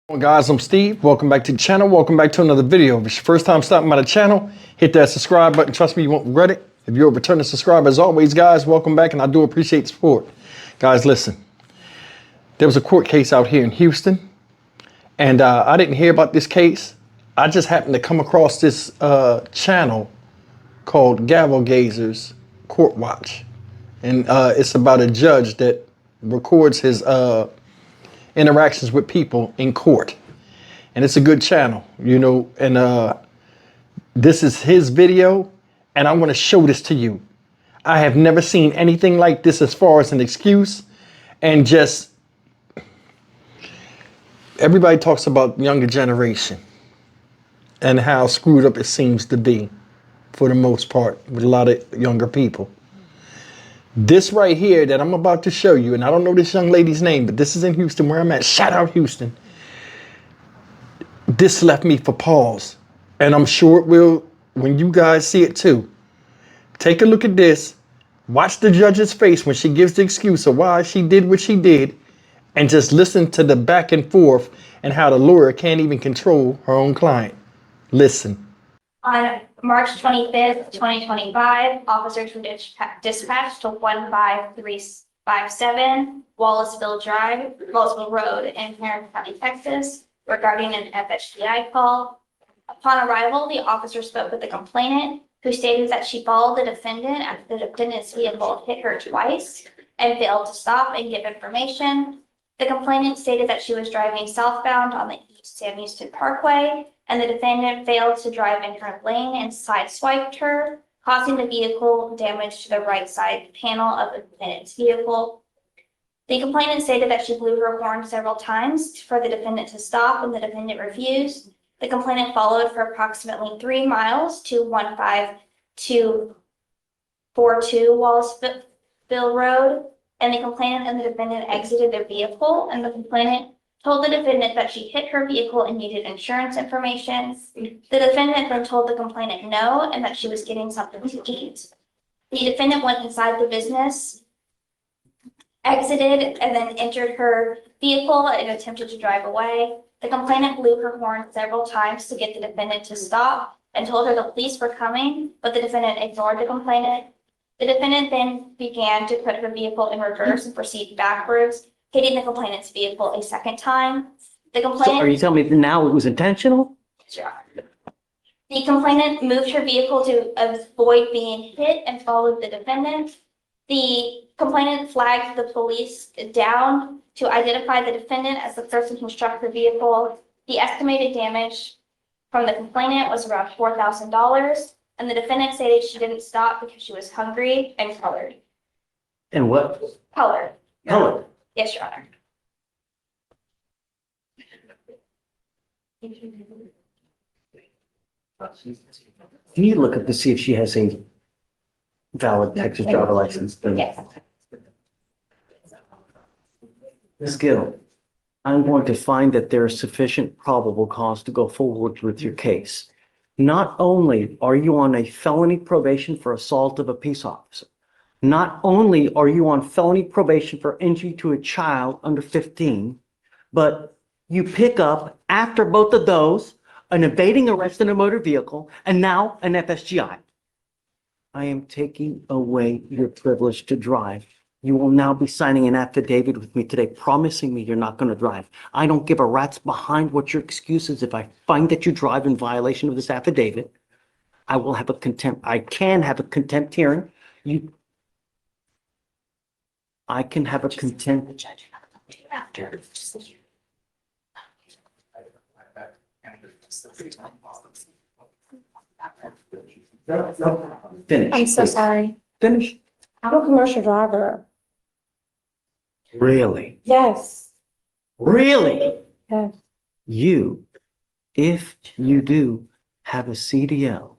Well, guys, I'm Steve. Welcome back to the channel. Welcome back to another video. If it's your first time stopping by the channel, hit that subscribe button. Trust me, you won't regret it. If you're a returning subscriber, as always, guys, welcome back, and I do appreciate the support. Guys, listen. There was a court case out here in Houston, and I didn't hear about this case. I just happened to come across this channel called Gavel Gazers Court Watch, and it's about a judge that records his interactions with people in court. And it's a good channel, you know, and this is his video, and I want to show this to you. I have never seen anything like this as far as an excuse, and just everybody talks about younger generation and how screwed up it seems to be for the most part with a lot of younger people. This right here that I'm about to show you, and I don't know this young lady's name, but this is in Houston where I'm at. Shout out Houston. This left me for pause, and I'm sure it will when you guys see it too. Take a look at this. Watch the judge's face when she gives the excuse of why she did what she did, and just listen to the back and forth and how the lawyer can't even control her own client. Listen. On March 25th, 2025, officers were dispatched to 15357 Wallaceville Road in Tarrant County, Texas, regarding an FHDI call. Upon arrival, the officer spoke with the complainant, who stated that she followed the defendant after the defendant's vehicle hit her twice and failed to stop and give information. The complainant stated that she was driving southbound on the East Sam Houston Parkway, and the defendant failed to drive in her lane and sideswiped her, causing the vehicle damage to the right side panel of the defendant's vehicle. The complainant stated that she blew her horn several times for the defendant to stop, and the defendant refused. The complainant followed for approximately 3 miles to 15242 Wallaceville Road, and the complainant and the defendant exited their vehicle, and the complainant told the defendant that she hit her vehicle and needed insurance information. The defendant then told the complainant no, and that she was getting something to eat. The defendant went inside the business, exited, and then entered her vehicle and attempted to drive away. The complainant blew her horn several times to get the defendant to stop and told her the police were coming, but the defendant ignored the complainant. The defendant then began to put her vehicle in reverse and proceed backwards, hitting the complainant's vehicle a second time. The complainant. So are you telling me now it was intentional? The complainant moved her vehicle to avoid being hit and followed the defendant. The complainant flagged the police down to identify the defendant as the person who struck her vehicle. The estimated damage from the complainant was around $4,000, and the defendant stated she didn't stop because she was hungry and colored. And what? Colored. Color. Yes, Your Honor. Can you look up to see if she has a valid Texas driver license? Yes. Ms. Gill, I'm going to find that there is sufficient probable cause to go forward with your case. Not only are you on a felony probation for assault of a peace officer, not only are you on felony probation for injury to a child under 15, but you pick up, after both of those, an evading arrest in a motor vehicle, and now an FSGI. I am taking away your privilege to drive. You will now be signing an affidavit with me today, promising me you're not going to drive. I don't give a rat's behind what your excuse is. If I find that you drive in violation of this affidavit, I will have a contempt. I can have a contempt hearing. I can have a contempt. After. Finish. I'm so please. sorry. Finish. I'm a commercial driver. Really? Yes. Really? Yes. You, if you do have a CDL,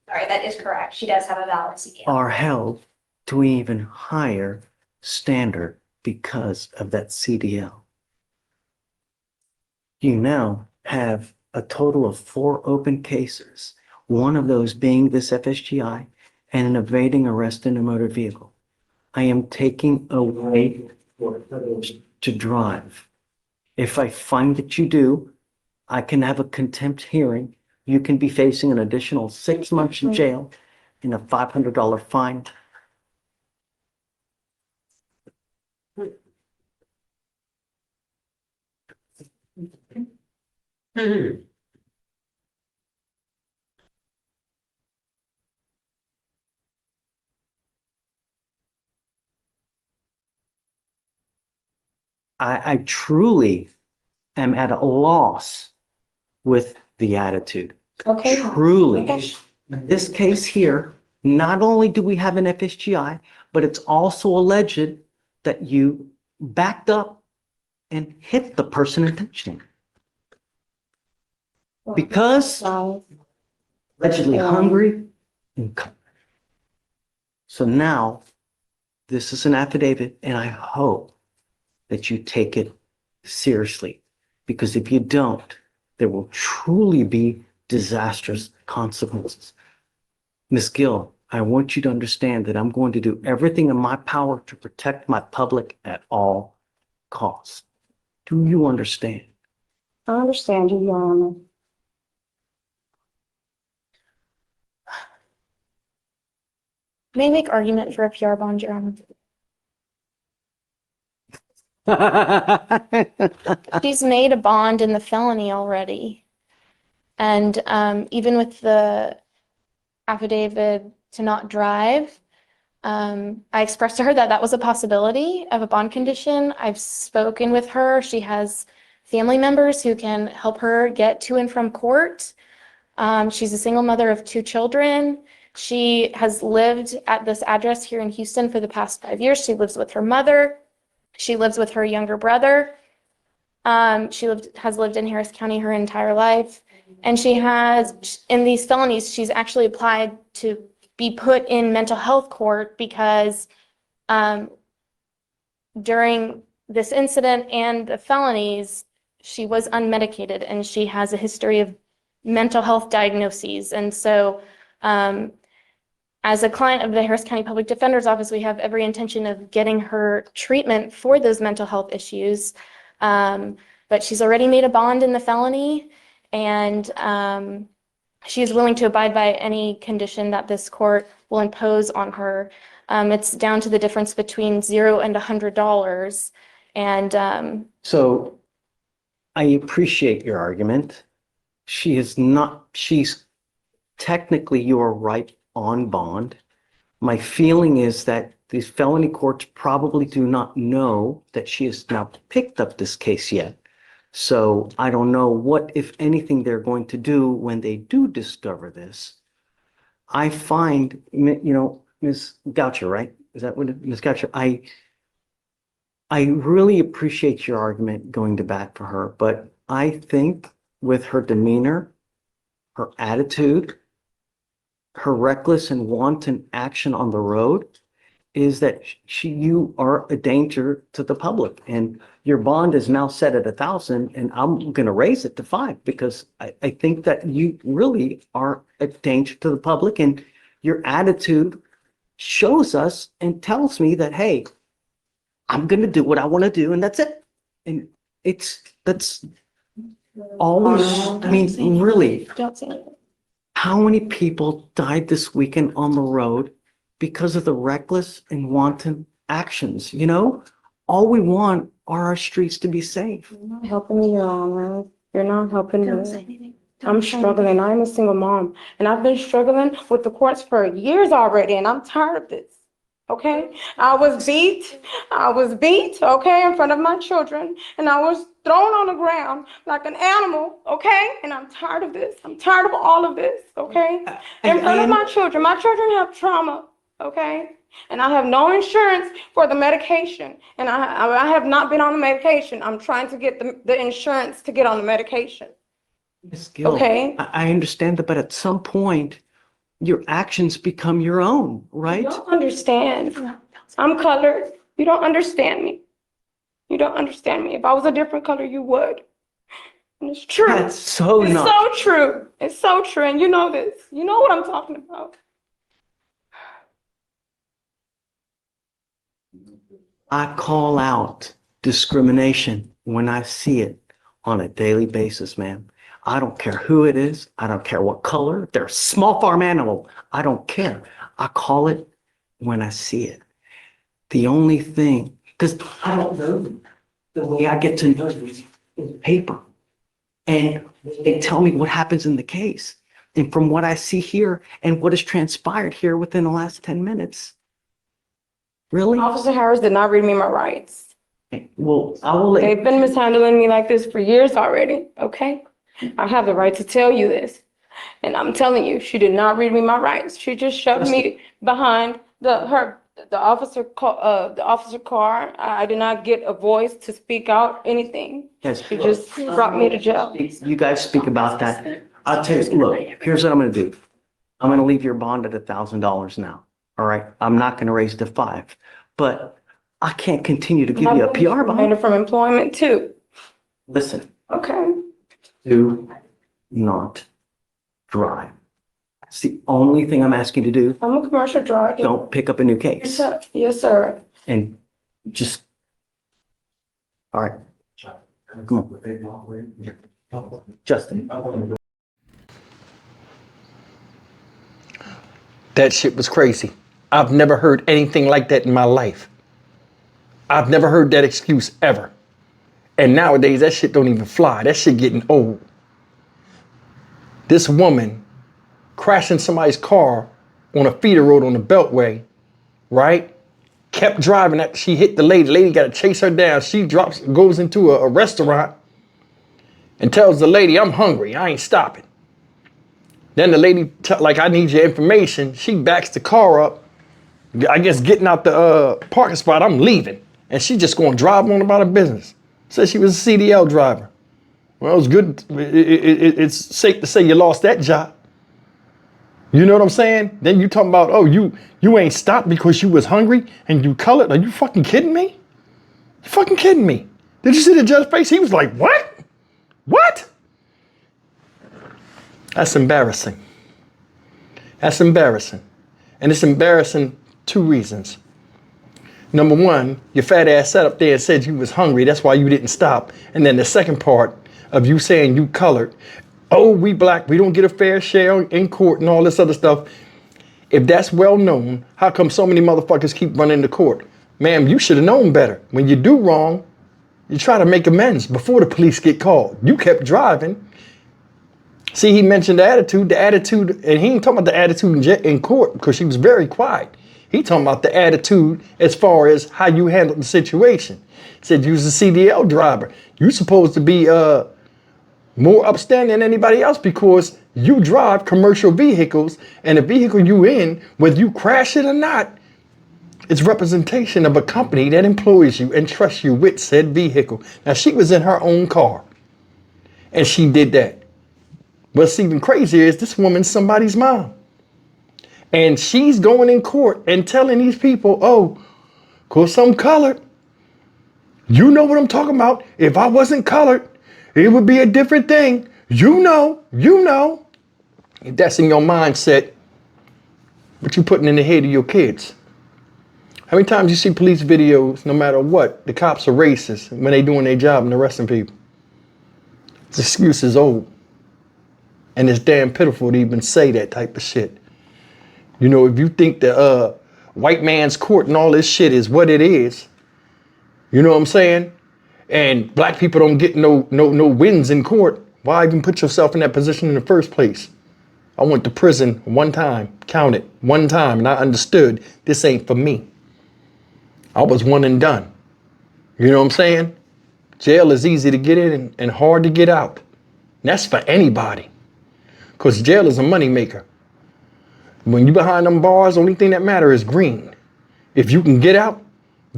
Sorry, that is correct. She does have a valid CDL. are held to an even higher standard because of that CDL. You now have a total of 4 open cases, one of those being this FSGI and an evading arrest in a motor vehicle. I am taking away your privilege to drive. If I find that you do, I can have a contempt hearing. You can be facing an additional 6 months in jail and a $500 fine. I truly am at a loss with the attitude. Okay. Truly. Okay. In this case here, not only do we have an FSGI, but it's also alleged that you backed up and hit the person intentionally. Because allegedly hungry and so now this is an affidavit and I hope that you take it seriously, because if you don't, there will truly be disastrous consequences. Ms. Gill, I want you to understand that I'm going to do everything in my power to protect my public at all costs. Do you understand? I understand you, Your Honor. May I make argument for a PR bond, Your Honor? She's made a bond in the felony already. And even with the affidavit to not drive, I expressed to her that that was a possibility of a bond condition. I've spoken with her. She has family members who can help her get to and from court. She's a single mother of 2 children. She has lived at this address here in Houston for the past 5 years. She lives with her mother. She lives with her younger brother. Has lived in Harris County her entire life. And she has, in these felonies, she's actually applied to be put in mental health court because during this incident and the felonies, she was unmedicated and she has a history of mental health diagnoses. And so as a client of the Harris County Public Defender's Office, we have every intention of getting her treatment for those mental health issues. But she's already made a bond in the felony, and she is willing to abide by any condition that this court will impose on her. It's down to the difference between $0 and $100. And So I appreciate your argument. She's technically you are right on bond. My feeling is that these felony courts probably do not know that she has now picked up this case yet. So I don't know what, if anything, they're going to do when they do discover this. I find, Ms. Goucher, right? Is that what, Ms. Goucher? I really appreciate your argument going to bat for her, but I think with her demeanor, her attitude, her reckless and wanton action on the road is that you are a danger to the public, and your bond is now set at 1,000, and I'm going to raise it to 5 because I think that you really are a danger to the public, and your attitude shows us and tells me that, hey, I'm going to do what I want to do, and that's it. And that's always, I mean, really, don't say anything. how many people died this weekend on the road because of the reckless and wanton actions? All we want are our streets to be safe. You're not helping me, Your Honor. You're not helping Don't say me. anything. I'm struggling. I'm a single mom, and I've been struggling with the courts for years already, and I'm tired of this. Okay? I was beat, okay, in front of my children, and I was thrown on the ground like an animal, okay? And I'm tired of this. I'm tired of all of this, okay? In front of my children have trauma, okay? And I have no insurance for the medication, and I have not been on the medication. I'm trying to get the insurance to get on the medication. Ms. Gill, Okay. I understand that, but at some point, your actions become your own, You right? don't understand. I'm colored. You don't understand me. You don't understand me. If I was a different color, you would. And it's true. That's so It's not. so true. It's so true. And you know this. You know what I'm talking about. I call out discrimination when I see it on a daily basis, ma'am. I don't care who it is. I don't care what color. If they're a small farm animal, I don't care. I call it when I see it. The only thing, because I don't know them. The way I get to know them is paper. And they tell me what happens in the case. And from what I see here and what has transpired here within the last 10 minutes. Really? Officer Harris did not read me my rights. Well, I will let. They've been mishandling me like this for years already, okay? I have the right to tell you this. And I'm telling you, she did not read me my rights. She just shoved me behind the officer car. I did not get a voice to speak out anything. Yes. She just brought me to jail. You guys speak about that. I'll tell you, look, here's what I'm gonna do. I'm gonna leave your bond at $1,000 now. All right? I'm not gonna raise it to 5, but I can't continue to give you a PR bond. Terminated from employment too. Listen, Okay. do not drive. It's the only thing I'm asking you to do. I'm a commercial driver. Don't pick up a new Yes, case sir. Yes, sir. and just, all right. Come on. Justin. That shit was crazy. I've never heard anything like that in my life. I've never heard that excuse ever. And nowadays, that shit don't even fly. That shit getting old. This woman crashing somebody's car on a feeder road on the Beltway, right? Kept driving after she hit the lady. The lady got to chase her down. She goes into a restaurant and tells the lady, I'm hungry. I ain't stopping. Then the lady, I need your information. She backs the car up. I guess getting out the parking spot, I'm leaving. And she just going to drive on about her business. Said she was a CDL driver. Well, it's good. It's safe to say you lost that job. You know what I'm saying? Then you talking about, oh, you ain't stopped because you was hungry and you colored. Are you fucking kidding me? You fucking kidding me? Did you see the judge's face? He was like, what? What? That's embarrassing. That's embarrassing. And it's embarrassing 2 reasons. Number one, your fat ass sat up there and said you was hungry. That's why you didn't stop. And then the second part of you saying you colored. Oh, we black, we don't get a fair share in court and all this other stuff. If that's well known, how come so many motherfuckers keep running to court? Ma'am, you should have known better. When you do wrong, you try to make amends before the police get called. You kept driving. See, he mentioned the attitude, and he ain't talking about the attitude in court because she was very quiet. He talking about the attitude as far as how you handled the situation. He said you was a CDL driver. You supposed to be more upstanding than anybody else because you drive commercial vehicles, and the vehicle you in, whether you crash it or not, it's representation of a company that employs you and trusts you with said vehicle. Now, she was in her own car, and she did that. What's even crazier is this woman's somebody's mom. And she's going in court and telling these people, oh, because I'm colored. You know what I'm talking about. If I wasn't colored, it would be a different thing. You know. If that's in your mindset, what you putting in the head of your kids? How many times you see police videos, no matter what, the cops are racist when they doing their job and arresting people? This excuse is old. And it's damn pitiful to even say that type of shit. You know, if you think the white man's court and all this shit is what it is, you know what I'm saying? And black people don't get no wins in court. Why even put yourself in that position in the first place? I went to prison one time, counted one time, and I understood this ain't for me. I was one and done. You know what I'm saying? Jail is easy to get in and hard to get out. And that's for anybody. Because jail is a moneymaker. When you behind them bars, the only thing that matters is green. If you can get out,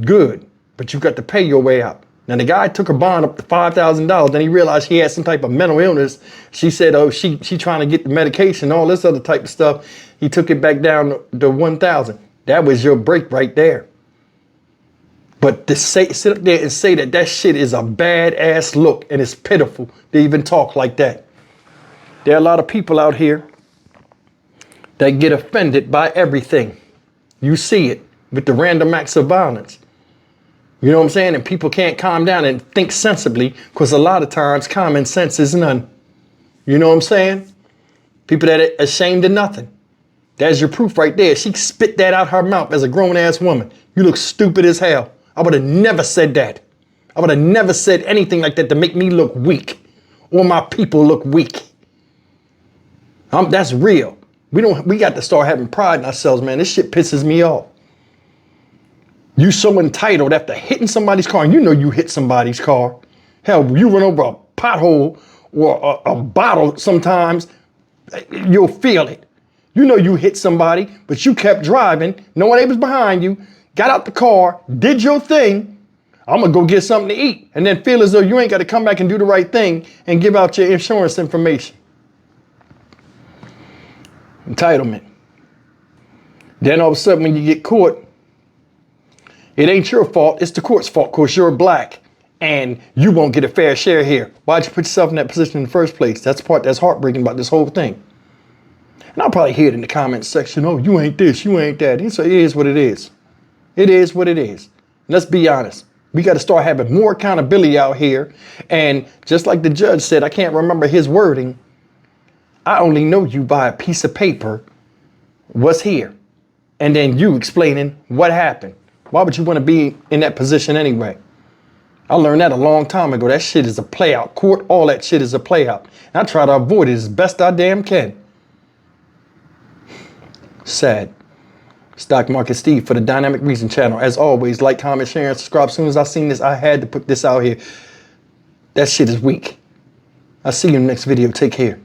good. But you got to pay your way out. Now, the guy took her bond up to $5,000. Then he realized he had some type of mental illness. She said, oh, she trying to get the medication, all this other type of stuff. He took it back down to $1,000. That was your break right there. But to sit up there and say that shit is a badass look and it's pitiful to even talk like that. There are a lot of people out here that get offended by everything. You see it with the random acts of violence. You know what I'm saying? And people can't calm down and think sensibly because a lot of times common sense is none. You know what I'm saying? People that are ashamed of nothing. That's your proof right there. She spit that out her mouth as a grown ass woman. You look stupid as hell. I would have never said that. I would have never said anything like that to make me look weak or my people look weak. That's real. We got to start having pride in ourselves, man. This shit pisses me off. You so entitled after hitting somebody's car, and you know you hit somebody's car. Hell, you run over a pothole or a bottle sometimes, you'll feel it. You know you hit somebody, but you kept driving. No one was behind you. Got out the car, did your thing. I'm gonna go get something to eat, and then feel as though you ain't got to come back and do the right thing and give out your insurance information. Entitlement. Then all of a sudden when you get caught, it ain't your fault, it's the court's fault because you're black and you won't get a fair share here. Why'd you put yourself in that position in the first place? That's the part that's heartbreaking about this whole thing. And I'll probably hear it in the comments section, oh, you ain't this, you ain't that. So it is what it is. It is what it is. Let's be honest. We got to start having more accountability out here. And just like the judge said, I can't remember his wording. I only know you by a piece of paper, what's here. And then you explaining what happened. Why would you want to be in that position anyway? I learned that a long time ago. That shit is a play out. Court, all that shit is a play out. And I try to avoid it as best I damn can. Sad. Stock Market Steve for the Dynamic Reason channel. As always, like, comment, share, and subscribe. As soon as I seen this, I had to put this out here. That shit is weak. I'll see you in the next video. Take care.